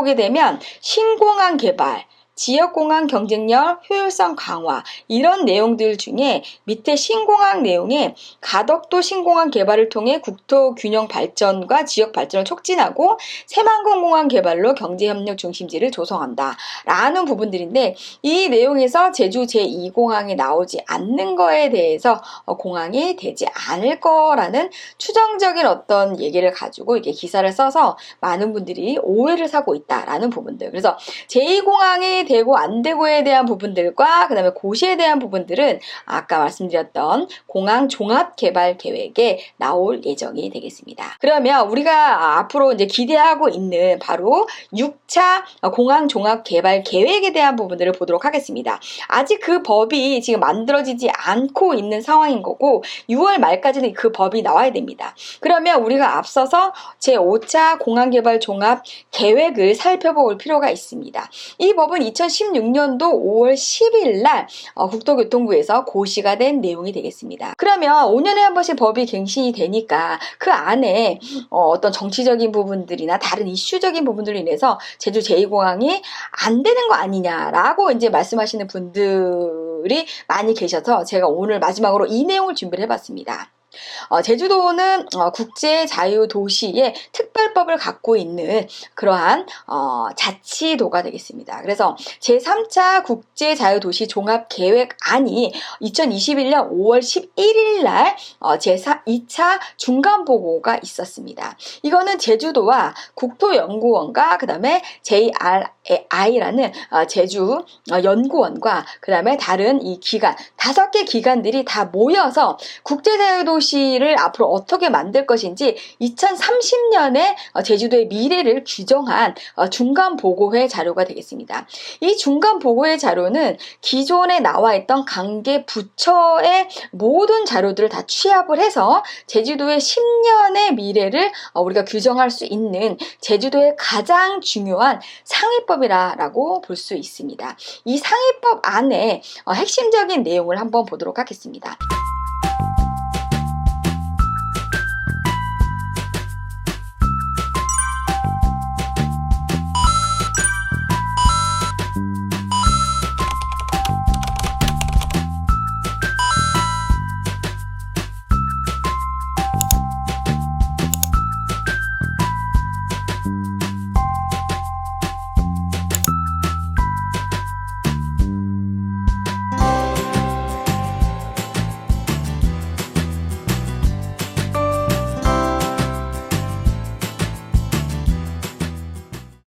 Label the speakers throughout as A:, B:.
A: 보게 되면 신공항 개발, 지역공항 경쟁력, 효율성 강화 이런 내용들 중에 밑에 신공항 내용에 가덕도 신공항 개발을 통해 국토 균형 발전과 지역 발전을 촉진하고 새만금공항 개발로 경제협력 중심지를 조성한다 라는 부분들인데, 이 내용에서 제주 제2공항이 나오지 않는 거에 대해서 공항이 되지 않을 거라는 추정적인 어떤 얘기를 가지고 이게 기사를 써서 많은 분들이 오해를 사고 있다라는 부분들. 그래서 제2공항이 되고 안 되고에 대한 부분들과 그 다음에 고시에 대한 부분들은 아까 말씀드렸던 공항 종합개발 계획에 나올 예정이 되겠습니다. 그러면 우리가 앞으로 이제 기대하고 있는 바로 6차 공항 종합개발 계획에 대한 부분들을 보도록 하겠습니다. 아직 그 법이 지금 만들어지지 않고 있는 상황인 거고 6월 말까지는 그 법이 나와야 됩니다. 그러면 우리가 앞서서 제5차 공항개발 종합 계획을 살펴볼 필요가 있습니다. 이 법은 2016년도 5월 10일 날 국토교통부에서 고시가 된 내용이 되겠습니다. 그러면 5년에 한 번씩 법이 갱신이 되니까 그 안에 어떤 정치적인 부분들이나 다른 이슈적인 부분들로 인해서 제주 제2공항이 안 되는 거 아니냐라고 이제 말씀하시는 분들이 많이 계셔서 제가 오늘 마지막으로 이 내용을 준비를 해봤습니다. 제주도는 국제자유도시의 특별법을 갖고 있는 그러한 자치도가 되겠습니다. 그래서 제3차 국제자유도시 종합계획안이 2021년 5월 11일 날 제2차 중간보고가 있었습니다. 이거는 제주도와 국토연구원과 그 다음에 JRI라는 제주 연구원과 그 다음에 다른 이 기관 5개 기관들이 다 모여서 국제자유도시를 앞으로 어떻게 만들 것인지 2030년에 제주도의 미래를 규정한 중간보고회 자료가 되겠습니다. 이 중간보고회 자료는 기존에 나와 있던 관계 부처의 모든 자료들을 다 취합을 해서 제주도의 10년의 미래를 우리가 규정할 수 있는 제주도의 가장 중요한 상위법이라고 볼 수 있습니다. 이 상위법 안에 핵심적인 내용을 한번 보도록 하겠습니다.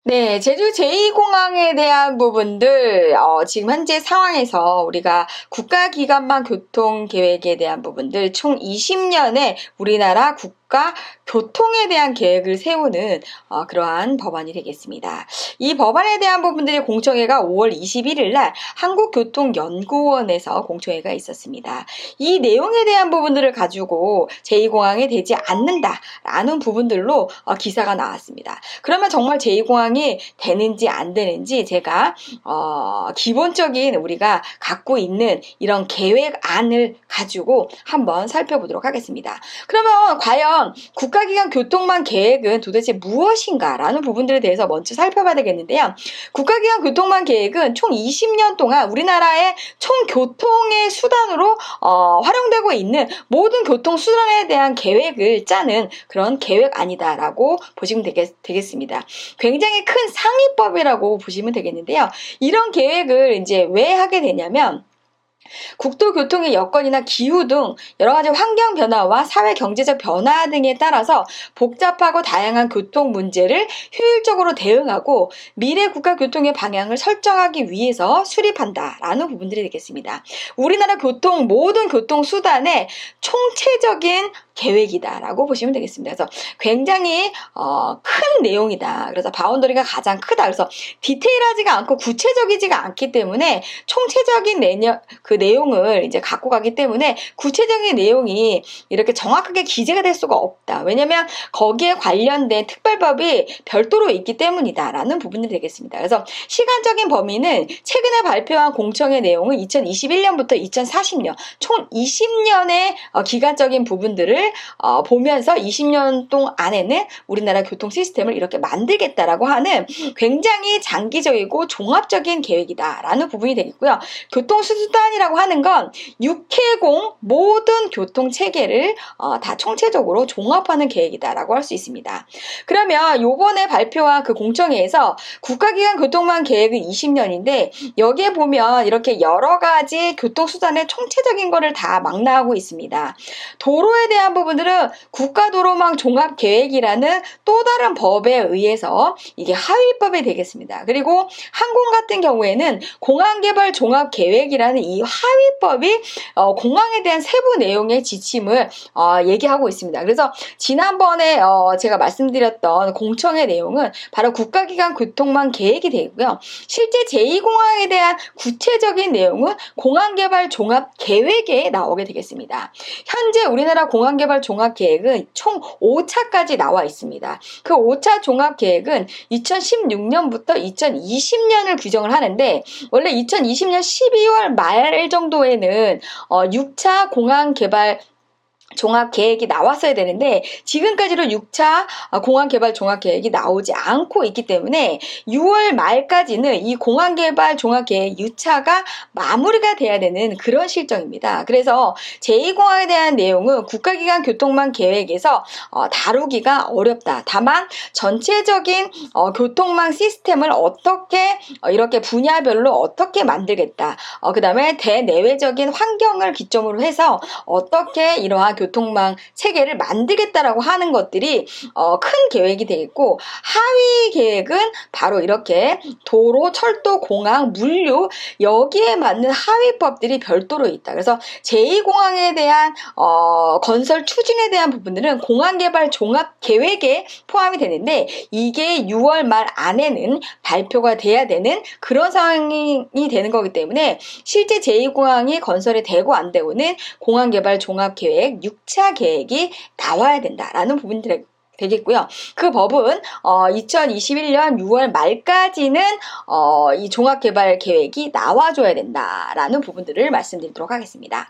A: 네, 제주 제2공항에 대한 부분들 지금 현재 상황에서 우리가 국가기관망 교통계획에 대한 부분들 총 20년의 우리나라 국가 교통에 대한 계획을 세우는 그러한 법안이 되겠습니다. 이 법안에 대한 부분들이 공청회가 5월 21일 날 한국교통연구원에서 공청회가 있었습니다. 이 내용에 대한 부분들을 가지고 제2공항이 되지 않는다라는 부분들로 기사가 나왔습니다. 그러면 정말 제2공항이 되는지 안 되는지 제가 기본적인 우리가 갖고 있는 이런 계획안을 가지고 한번 살펴보도록 하겠습니다. 그러면 과연 국가기관 교통망 계획은 도대체 무엇인가라는 부분들에 대해서 먼저 살펴봐야 되겠는데요. 국가기관 교통망 계획은 총 20년 동안 우리나라의 총 교통의 수단으로 활용되고 있는 모든 교통수단에 대한 계획을 짜는 그런 계획안이다라고 보시면 되겠습니다. 굉장히 큰 상위법이라고 보시면 되겠는데요. 이런 계획을 이제 왜 하게 되냐면 국토교통의 여건이나 기후 등 여러 가지 환경 변화와 사회 경제적 변화 등에 따라서 복잡하고 다양한 교통 문제를 효율적으로 대응하고 미래 국가 교통의 방향을 설정하기 위해서 수립한다라는 부분들이 되겠습니다. 우리나라 모든 교통 수단의 총체적인 계획이다라고 보시면 되겠습니다. 그래서 굉장히 큰 내용이다. 그래서 바운더리가 가장 크다. 그래서 디테일하지가 않고 구체적이지가 않기 때문에 총체적인 내용을 이제 갖고 가기 때문에 구체적인 내용이 이렇게 정확하게 기재가 될 수가 없다. 왜냐하면 거기에 관련된 특별법이 별도로 있기 때문이다라는 부분이 되겠습니다. 그래서 시간적인 범위는 최근에 발표한 공청회 내용은 2021년부터 2040년 총 20년의 기간적인 부분들을 부분들을 보면서 20년 동안 안에는 우리나라 교통 시스템을 이렇게 만들겠다라고 하는 굉장히 장기적이고 종합적인 계획이다라는 부분이 되겠고요. 교통수단이라고 하는 건 육해공 모든 교통 체계를 다 총체적으로 종합하는 계획이다라고 할 수 있습니다. 그러면 요번에 발표한 그 공청회에서 국가기관 교통망 계획은 20년인데 여기에 보면 이렇게 여러 가지 교통수단의 총체적인 거를 다 망라하고 있습니다. 도로에 대한 부분들은 국가도로망 종합계획이라는 또 다른 법에 의해서 이게 하위법이 되겠습니다. 그리고 항공 같은 경우에는 공항개발 종합계획이라는 이 하위법이 공항에 대한 세부 내용의 지침을 얘기하고 있습니다. 그래서 지난번에 제가 말씀드렸던 공청회 내용은 바로 국가기관 교통망 계획이 되고요. 실제 제2공항에 대한 구체적인 내용은 공항개발 종합계획에 나오게 되겠습니다. 현재 우리나라 공항개발 종합계획은 총 5차까지 나와 있습니다. 그 5차 종합계획은 2016년부터 2020년을 규정을 하는데 원래 2020년 12월 말 정도에는 6차 공항개발 종합계획이 나왔어야 되는데 지금까지도 6차 공항개발 종합계획이 나오지 않고 있기 때문에 6월 말까지는 이 공항개발 종합계획 6차가 마무리가 돼야 되는 그런 실정입니다. 그래서 제2공항에 대한 내용은 국가기관 교통망 계획에서 다루기가 어렵다. 다만 전체적인 교통망 시스템을 어떻게 이렇게 분야별로 어떻게 만들겠다. 그 다음에 대내외적인 환경을 기점으로 해서 어떻게 이러한 교통망 체계를 만들겠다라고 하는 것들이 큰 계획이 되겠고 하위 계획은 바로 이렇게 도로, 철도, 공항, 물류 여기에 맞는 하위법들이 별도로 있다. 그래서 제2공항에 대한 건설 추진에 대한 부분들은 공항개발 종합계획에 포함이 되는데 이게 6월 말 안에는 발표가 돼야 되는 그런 상황이 되는 거기 때문에 실제 제2공항이 건설이 되고 안 되고는 공항개발 종합계획 6차 계획이 나와야 된다라는 부분들이 되겠고요. 그 법은 2021년 6월 말까지는 이 종합개발 계획이 나와줘야 된다라는 부분들을 말씀드리도록 하겠습니다.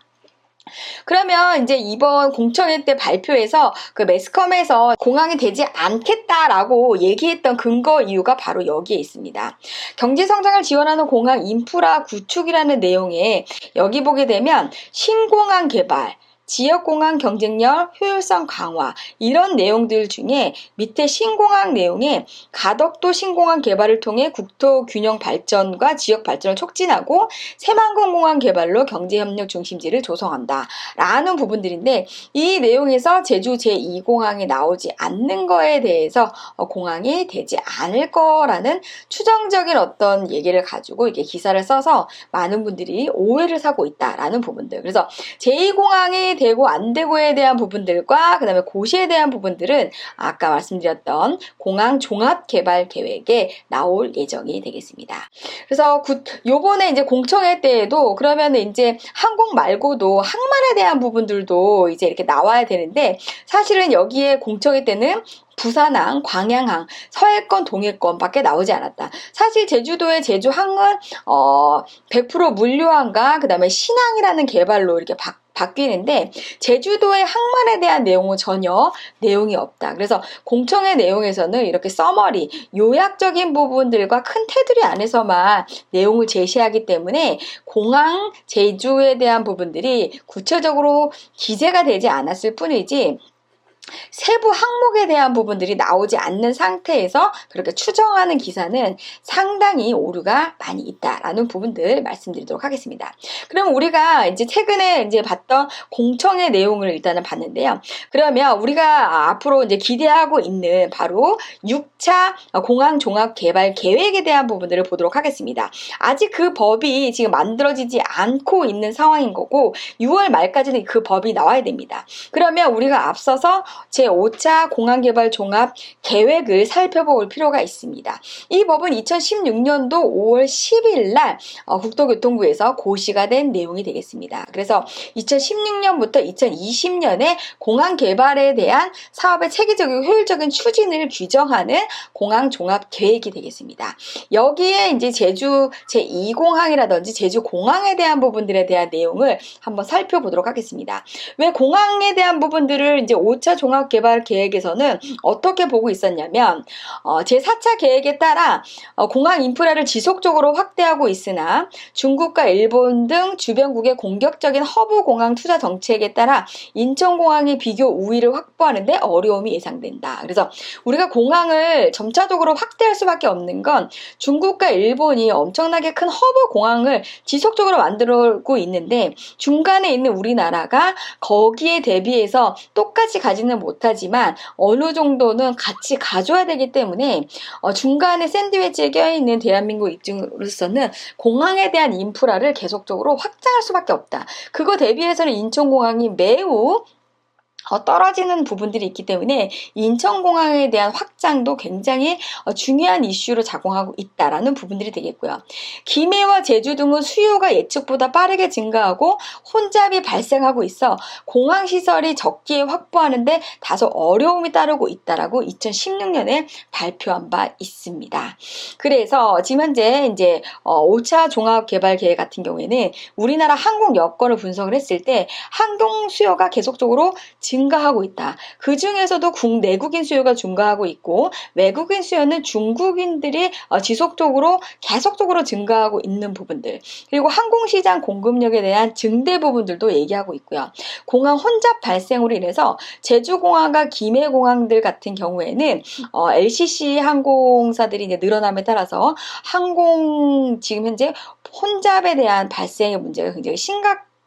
A: 그러면 이제 이번 공청회 때 발표에서 그 매스컴에서 공항이 되지 않겠다라고 얘기했던 근거 이유가 바로 여기에 있습니다. 경제성장을 지원하는 공항 인프라 구축이라는 내용에 여기 보게 되면 신공항 개발, 지역공항 경쟁력, 효율성 강화 이런 내용들 중에 밑에 신공항 내용에 가덕도 신공항 개발을 통해 국토 균형 발전과 지역 발전을 촉진하고 새만금 공항 개발로 경제협력 중심지를 조성한다 라는 부분들인데 이 내용에서 제주 제2공항이 나오지 않는 거에 대해서 공항이 되지 않을 거라는 추정적인 어떤 얘기를 가지고 이게 기사를 써서 많은 분들이 오해를 사고 있다라는 부분들. 그래서 제2공항이 되고 안 되고에 대한 부분들과 그 다음에 고시에 대한 부분들은 아까 말씀드렸던 공항 종합개발 계획에 나올 예정이 되겠습니다. 그래서 요번에 이제 공청회 때에도 그러면 이제 항공 말고도 항만에 대한 부분들도 이제 이렇게 나와야 되는데 사실은 여기에 공청회 때는 부산항, 광양항, 서해권, 동해권밖에 나오지 않았다. 사실 제주도의 제주항은 100% 물류항과 그 다음에 신항이라는 개발로 이렇게 바뀌는데 제주도의 항만에 대한 내용은 전혀 내용이 없다. 그래서 공청회 내용에서는 이렇게 서머리, 요약적인 부분들과 큰 테두리 안에서만 내용을 제시하기 때문에 공항, 제주에 대한 부분들이 구체적으로 기재가 되지 않았을 뿐이지 세부 항목에 대한 부분들이 나오지 않는 상태에서 그렇게 추정하는 기사는 상당히 오류가 많이 있다라는 부분들 말씀드리도록 하겠습니다. 그럼 우리가 이제 최근에 이제 봤던 공청회 내용을 일단은 봤는데요. 그러면 우리가 앞으로 이제 기대하고 있는 바로 6차 공항 종합 개발 계획에 대한 부분들을 보도록 하겠습니다. 아직 그 법이 지금 만들어지지 않고 있는 상황인 거고 6월 말까지는 그 법이 나와야 됩니다. 그러면 우리가 앞서서 제5차 공항개발 종합 계획을 살펴볼 필요가 있습니다. 이 법은 2016년도 5월 10일 날 국토교통부에서 고시가 된 내용이 되겠습니다. 그래서 2016년부터 2020년에 공항 개발에 대한 사업의 체계적이고 효율적인 추진을 규정하는 공항 종합 계획이 되겠습니다. 여기에 이제 제주 제2공항이라든지 제주 공항에 대한 부분들에 대한 내용을 한번 살펴보도록 하겠습니다. 왜 공항에 대한 부분들을 이제 5차 종합 개발 계획에서는 어떻게 보고 있었냐면 제4차 계획에 따라 공항 인프라를 지속적으로 확대하고 있으나 중국과 일본 등 주변국의 공격적인 허브 공항 투자 정책에 따라 인천공항의 비교 우위를 확보하는 데 어려움이 예상된다. 그래서 우리가 공항을 점차적으로 확대할 수밖에 없는 건 중국과 일본이 엄청나게 큰 허브 공항을 지속적으로 만들고 있는데 중간에 있는 우리나라가 거기에 대비해서 똑같이 가지는 못하지만 어느 정도는 같이 가져야 되기 때문에 중간에 샌드위치에 껴있는 대한민국 입장으로서는 공항에 대한 인프라를 계속적으로 확장할 수밖에 없다. 그거 대비해서는 인천공항이 매우 떨어지는 부분들이 있기 때문에 인천공항에 대한 확장도 굉장히 중요한 이슈로 작용하고 있다라는 부분들이 되겠고요. 김해와 제주 등은 수요가 예측보다 빠르게 증가하고 혼잡이 발생하고 있어 공항시설이 적기에 확보하는데 다소 어려움이 따르고 있다라고 2016년에 발표한 바 있습니다. 그래서 지금 현재 이제 5차 종합개발계획 같은 경우에는 우리나라 항공 여건을 분석을 했을 때 항공 수요가 계속적으로 증가하고 있다. 그 중에서도 내국인 수요가 증가하고 있고 외국인 수요는 중국인들이 지속적으로 계속적으로 증가하고 있는 부분들, 그리고 항공시장 공급력에 대한 증대 부분들도 얘기하고 있고요. 공항 혼잡 발생으로 인해서 제주공항과 김해공항들 같은 경우에는 LCC 항공사들이 이제 늘어남에 따라서 지금 현재 혼잡에 대한 발생의 문제가 굉장히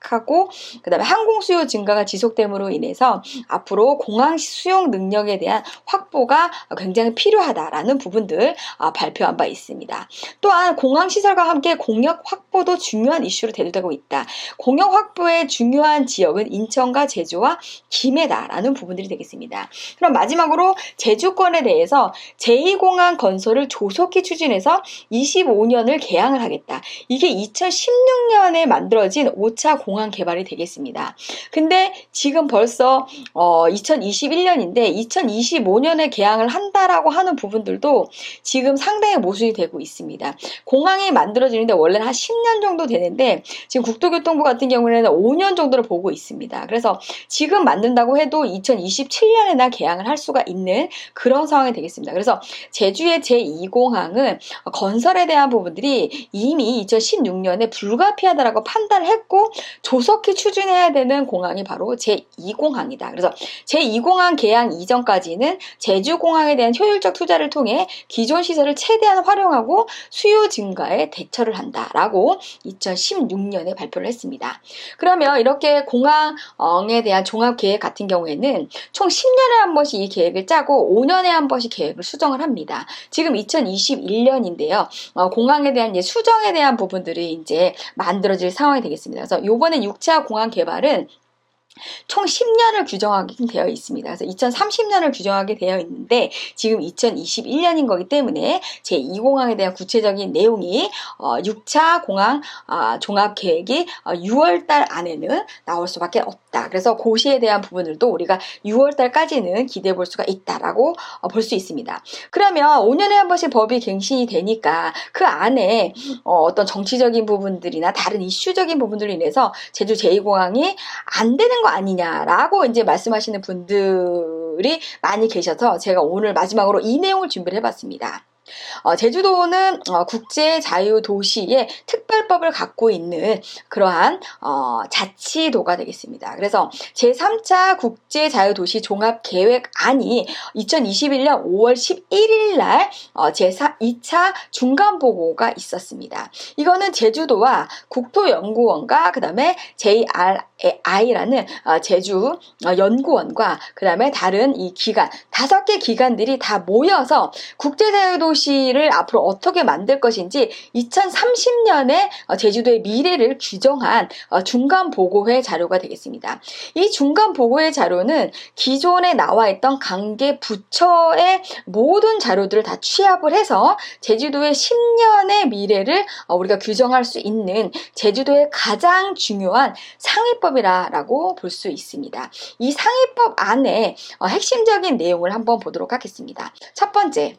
A: 하고 그다음에 항공 수요 증가가 지속됨으로 인해서 앞으로 공항 수용 능력에 대한 확보가 굉장히 필요하다라는 부분들 발표한 바 있습니다. 또한 공항 시설과 함께 공역 확보도 중요한 이슈로 대두되고 있다. 공역 확보의 중요한 지역은 인천과 제주와 김해다라는 부분들이 되겠습니다. 그럼 마지막으로 제주권에 대해서 제2공항 건설을 조속히 추진해서 25년을 개항을 하겠다. 이게 2016년에 만들어진 5차 공항 개발이 되겠습니다. 근데 지금 벌써 2021년인데 2025년에 개항을 한다라고 하는 부분들도 지금 상당히 모순이 되고 있습니다. 공항이 만들어지는데 원래는 한 10년 정도 되는데 지금 국토교통부 같은 경우에는 5년 정도를 보고 있습니다. 그래서 지금 만든다고 해도 2027년에나 개항을 할 수가 있는 그런 상황이 되겠습니다. 그래서 제주의 제2공항은 건설에 대한 부분들이 이미 2016년에 불가피하다라고 판단을 했고 조속히 추진해야 되는 공항이 바로 제2공항이다. 그래서 제2공항 개항 이전까지는 제주공항에 대한 효율적 투자를 통해 기존 시설을 최대한 활용하고 수요 증가에 대처를 한다라고 2016년에 발표를 했습니다. 그러면 이렇게 공항에 대한 종합계획 같은 경우에는 총 10년에 한 번씩 이 계획을 짜고 5년에 한 번씩 계획을 수정을 합니다. 지금 2021년인데요. 공항에 대한 이제 수정에 대한 부분들이 이제 만들어질 상황이 되겠습니다. 그래서 요번에 6차 공항 개발은 총 10년을 규정하게 되어 있습니다. 그래서 2030년을 규정하게 되어 있는데 지금 2021년인 거기 때문에 제2공항에 대한 구체적인 내용이 6차 공항 종합계획이 6월달 안에는 나올 수밖에 없다. 그래서 고시에 대한 부분들도 우리가 6월달까지는 기대해 볼 수가 있다라고 볼 수 있습니다. 그러면 5년에 한 번씩 법이 갱신이 되니까 그 안에 어떤 정치적인 부분들이나 다른 이슈적인 부분들로 인해서 제주 제2공항이 안 되는 거 아니냐라고 이제 말씀하시는 분들이 많이 계셔서 제가 오늘 마지막으로 이 내용을 준비를 해봤습니다. 제주도는 국제자유도시의 특별법을 갖고 있는 그러한 자치도가 되겠습니다. 그래서 제3차 국제자유도시 종합계획안이 2021년 5월 11일 날 제2차 중간보고가 있었습니다. 이거는 제주도와 국토연구원과 그 다음에 JRI라는 제주 연구원과 그 다음에 다른 이 기관 5개 기관들이 다 모여서 국제자유도시 도시를 앞으로 어떻게 만들 것인지 2030년에 제주도의 미래를 규정한 중간 보고회 자료가 되겠습니다. 이 중간 보고회 자료는 기존에 나와 있던 관계 부처의 모든 자료들을 다 취합을 해서 제주도의 10년의 미래를 우리가 규정할 수 있는 제주도의 가장 중요한 상위법이라고 볼 수 있습니다. 이 상위법 안에 핵심적인 내용을 한번 보도록 하겠습니다. 첫 번째,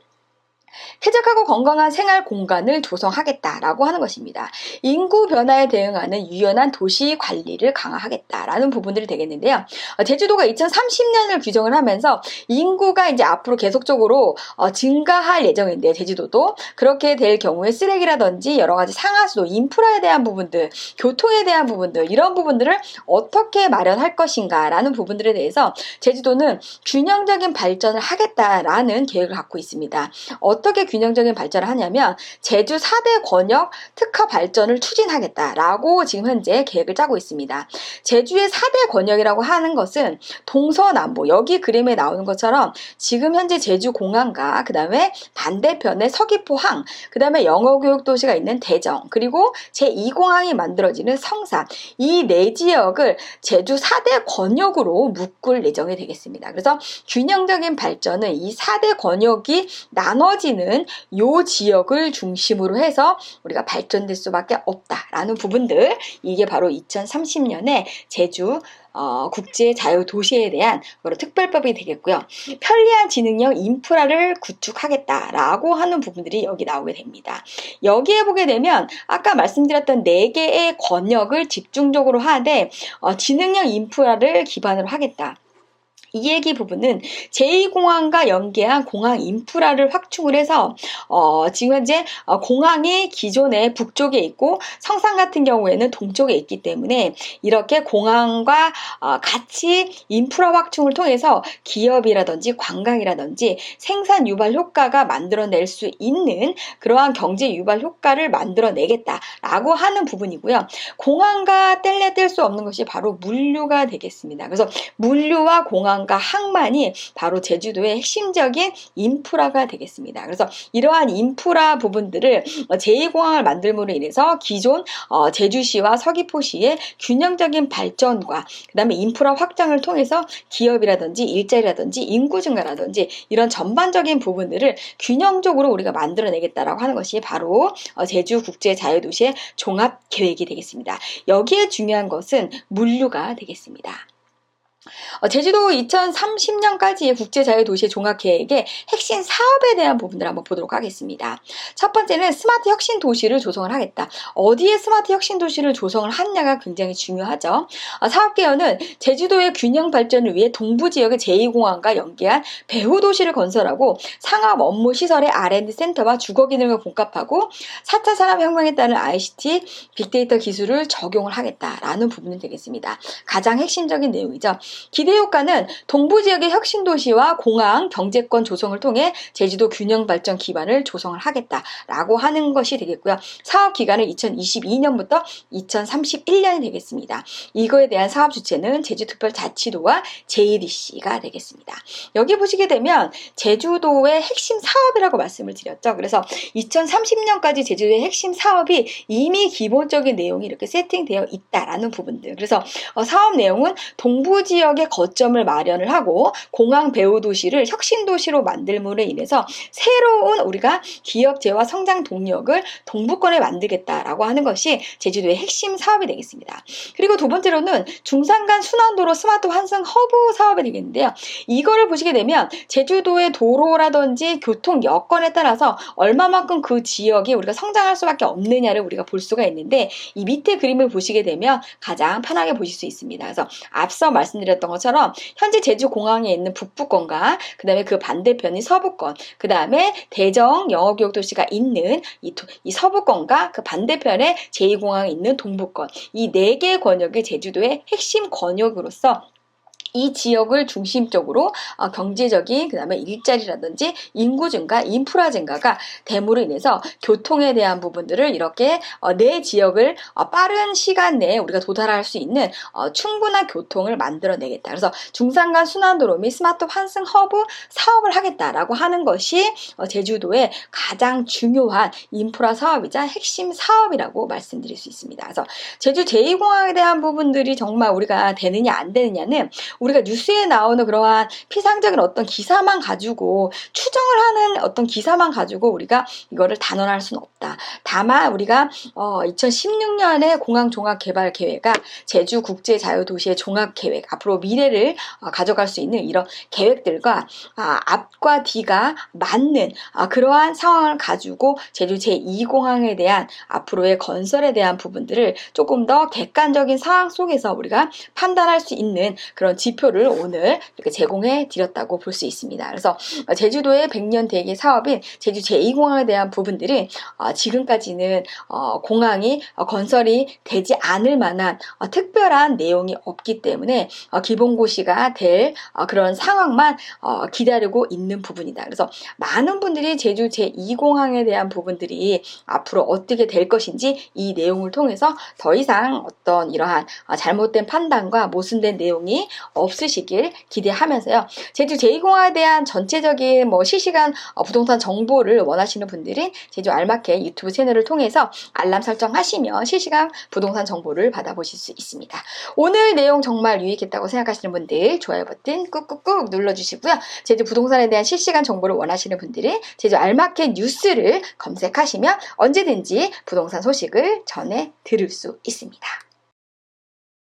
A: 쾌적하고 건강한 생활 공간을 조성하겠다라고 하는 것입니다. 인구 변화에 대응하는 유연한 도시 관리를 강화하겠다라는 부분들이 되겠는데요. 제주도가 2030년을 규정을 하면서 인구가 이제 앞으로 계속적으로 증가할 예정인데, 제주도도 그렇게 될 경우에 쓰레기라든지 여러 가지 상하수도, 인프라에 대한 부분들, 교통에 대한 부분들, 이런 부분들을 어떻게 마련할 것인가라는 부분들에 대해서 제주도는 균형적인 발전을 하겠다라는 계획을 갖고 있습니다. 어떻게 균형적인 발전을 하냐면 제주 4대 권역 특화 발전을 추진하겠다라고 지금 현재 계획을 짜고 있습니다. 제주의 4대 권역이라고 하는 것은 동서남북, 여기 그림에 나오는 것처럼 지금 현재 제주공항과 그 다음에 반대편에 서귀포항, 그 다음에 영어교육도시가 있는 대정, 그리고 제2공항이 만들어지는 성산, 이 네 지역을 제주 4대 권역으로 묶을 예정이 되겠습니다. 그래서 균형적인 발전은 이 4대 권역이 나눠지는 요 지역을 중심으로 해서 우리가 발전될 수밖에 없다라는 부분들, 이게 바로 2030년에 제주 국제자유도시에 대한 특별법이 되겠고요. 편리한 지능형 인프라를 구축하겠다라고 하는 부분들이 여기 나오게 됩니다. 여기에 보게 되면 아까 말씀드렸던 4개의 권역을 집중적으로 하되 지능형 인프라를 기반으로 하겠다. 이 얘기 부분은 제2공항과 연계한 공항 인프라를 확충을 해서 지금 현재 공항이 기존에 북쪽에 있고 성산 같은 경우에는 동쪽에 있기 때문에 이렇게 공항과 같이 인프라 확충을 통해서 기업이라든지 관광이라든지 생산 유발 효과가 만들어낼 수 있는 그러한 경제 유발 효과를 만들어내겠다라고 하는 부분이고요. 공항과 뗄래 뗄 수 없는 것이 바로 물류가 되겠습니다. 그래서 물류와 공항 항만이 바로 제주도의 핵심적인 인프라가 되겠습니다. 그래서 이러한 인프라 부분들을 제2공항을 만들므로 인해서 기존 제주시와 서귀포시의 균형적인 발전과 그 다음에 인프라 확장을 통해서 기업이라든지 일자리라든지 인구 증가라든지 이런 전반적인 부분들을 균형적으로 우리가 만들어내겠다라고 하는 것이 바로 제주 국제자유도시의 종합계획이 되겠습니다. 여기에 중요한 것은 물류가 되겠습니다. 제주도 2030년까지의 국제자유도시의 종합계획의 핵심 사업에 대한 부분들을 한번 보도록 하겠습니다. 첫 번째는 스마트 혁신도시를 조성을 하겠다. 어디에 스마트 혁신도시를 조성을 하느냐가 굉장히 중요하죠. 사업개혁은 제주도의 균형 발전을 위해 동부지역의 제2공항과 연계한 배후도시를 건설하고 상업 업무 시설의 R&D 센터와 주거 기능을 복합하고 4차 산업혁명에 따른 ICT, 빅데이터 기술을 적용을 하겠다라는 부분이 되겠습니다. 가장 핵심적인 내용이죠. 기대 효과는 동부지역의 혁신도시와 공항, 경제권 조성을 통해 제주도 균형 발전 기반을 조성을 하겠다라고 하는 것이 되겠고요. 사업 기간은 2022년부터 2031년이 되겠습니다. 이거에 대한 사업 주체는 제주특별자치도와 JDC가 되겠습니다. 여기 보시게 되면 제주도의 핵심 사업이라고 말씀을 드렸죠. 그래서 2030년까지 제주도의 핵심 사업이 이미 기본적인 내용이 이렇게 세팅되어 있다라는 부분들. 그래서 사업 내용은 동부지역의 거점을 마련을 하고 공항 배후 도시를 혁신 도시로 만들므로 인해서 새로운 우리가 기업재와 성장 동력을 동부권에 만들겠다라고 하는 것이 제주도의 핵심 사업이 되겠습니다. 그리고 두 번째로는 중산간 순환도로 스마트 환승 허브 사업이 되겠는데요. 이거를 보시게 되면 제주도의 도로라든지 교통 여건에 따라서 얼마만큼 그 지역이 우리가 성장할 수밖에 없느냐를 우리가 볼 수가 있는데, 이 밑에 그림을 보시게 되면 가장 편하게 보실 수 있습니다. 그래서 앞서 말씀드렸던 것처럼 현재 제주공항에 있는 북부권과 그 다음에 그 반대편이 서부권, 그 다음에 대정 영어교육도시가 있는 이 서부권과 그 반대편에 제2공항이 있는 동부권, 이 4개의 권역이 제주도의 핵심 권역으로서 이 지역을 중심적으로 경제적인 그다음에 일자리라든지 인구 증가, 인프라 증가가 됨으로 인해서 교통에 대한 부분들을 이렇게 내 지역을 빠른 시간 내에 우리가 도달할 수 있는 충분한 교통을 만들어내겠다. 그래서 중산간 순환도로 및 스마트 환승 허브 사업을 하겠다라고 하는 것이 제주도의 가장 중요한 인프라 사업이자 핵심 사업이라고 말씀드릴 수 있습니다. 그래서 제주 제2공항에 대한 부분들이 정말 우리가 되느냐 안 되느냐는 우리가 뉴스에 나오는 그러한 피상적인 어떤 기사만 가지고 추정을 하는 어떤 기사만 가지고 우리가 이거를 단언할 수는 없다. 다만 우리가 2016년에 공항 종합 개발 계획과 제주 국제 자유도시의 종합 계획, 앞으로 미래를 가져갈 수 있는 이런 계획들과 앞과 뒤가 맞는 그러한 상황을 가지고 제주 제2공항에 대한 앞으로의 건설에 대한 부분들을 조금 더 객관적인 상황 속에서 우리가 판단할 수 있는 그런 지표를 오늘 이렇게 제공해 드렸다고 볼 수 있습니다. 그래서 제주도의 100년 대계 사업인 제주 제2공항에 대한 부분들이 지금까지는 공항이 건설이 되지 않을 만한 특별한 내용이 없기 때문에 기본고시가 될 그런 상황만 기다리고 있는 부분이다. 그래서 많은 분들이 제주 제2공항에 대한 부분들이 앞으로 어떻게 될 것인지 이 내용을 통해서 더 이상 어떤 이러한 잘못된 판단과 모순된 내용이 없으시길 기대하면서요. 제주 제2공항에 대한 전체적인 실시간 부동산 정보를 원하시는 분들은 제주 알마켓 유튜브 채널을 통해서 알람 설정하시면 실시간 부동산 정보를 받아보실 수 있습니다. 오늘 내용 정말 유익했다고 생각하시는 분들 좋아요 버튼 꾹꾹꾹 눌러주시고요. 제주 부동산에 대한 실시간 정보를 원하시는 분들은 제주 알마켓 뉴스를 검색하시면 언제든지 부동산 소식을 전해 들을 수 있습니다.